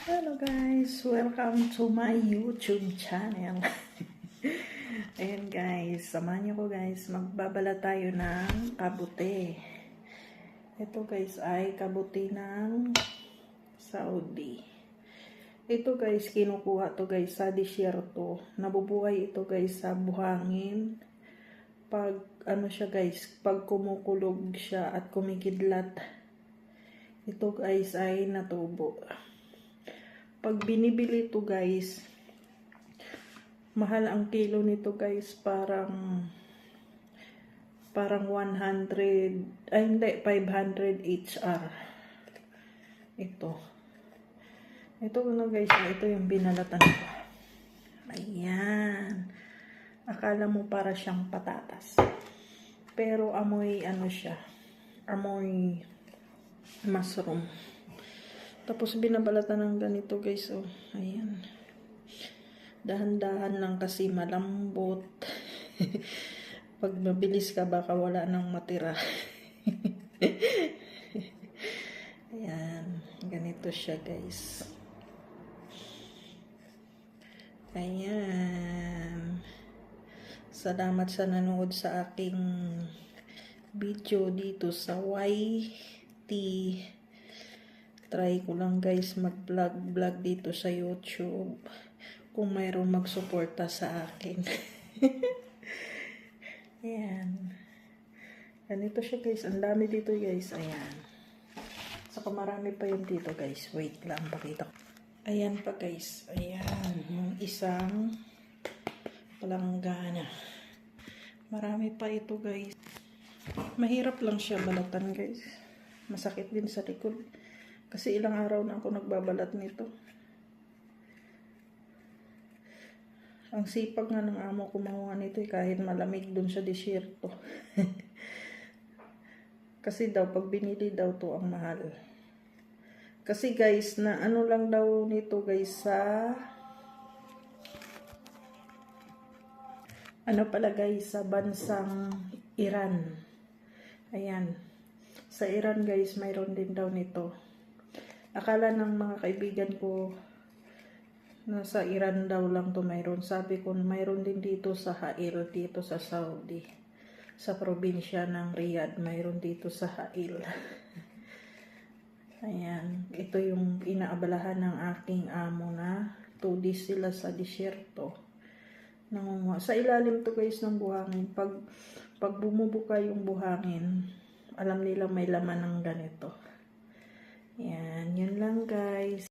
Hello guys, welcome to my YouTube channel. Ayan guys, samahan niyo ko guys, magbabala tayo ng kabuti. Ito guys ay kabuti ng Saudi. Ito guys, kinukuha to guys sa disyerto. Nabubuhay ito guys sa buhangin. Pag ano siya guys, pag kumukulog siya at kumikidlat, ito guys ay natubo. Pag binibili ito guys, mahal ang kilo nito guys, parang 100, ay hindi, 500 HR. Ito na guys, ito yung binalatan ko. Ayan. Akala mo para siyang patatas. Pero amoy ano siya, amoy mushroom. Tapos binabalatan ng ganito guys, oh. Ayan. Dahan-dahan lang kasi malambot. Pag mabilis ka baka wala nang matira. Ayan. Ganito siya guys. Ayan. Salamat sa nanood sa aking video dito sa YT. Try ko lang guys mag-vlog dito sa YouTube. Kung mayroong magsuporta sa akin. Ayan. Ganito siya guys. Ang dami dito guys. Ayan. Saka marami pa yun dito guys. Wait lang. Pakita ko. Ayan pa guys. Ayan. Yung isang palanggana. Marami pa ito guys. Mahirap lang siya balatan guys. Masakit din sa likod. Kasi ilang araw na ako nagbabalat nito. Ang sipag nga ng amo kumawa nito kahit malamig dun sa disyerto. Kasi daw pag binili daw to ang mahal. Kasi guys na ano lang daw nito guys sa ano pala guys sa bansang Iran. Ayan. Sa Iran guys mayroon din daw nito. Akala ng mga kaibigan ko nasa Iran daw lang to mayroon. Sabi ko mayroon din dito sa Hail, dito sa Saudi. Sa probinsya ng Riyadh, mayroon dito sa Hail. Ayan, ito yung inaabalahan ng aking amo na 2 days sila sa disyerto. Nangunguha. Sa ilalim to guys ng buhangin. Pag bumubuka yung buhangin, alam nila may laman ng ganito. Yan, yun lang guys.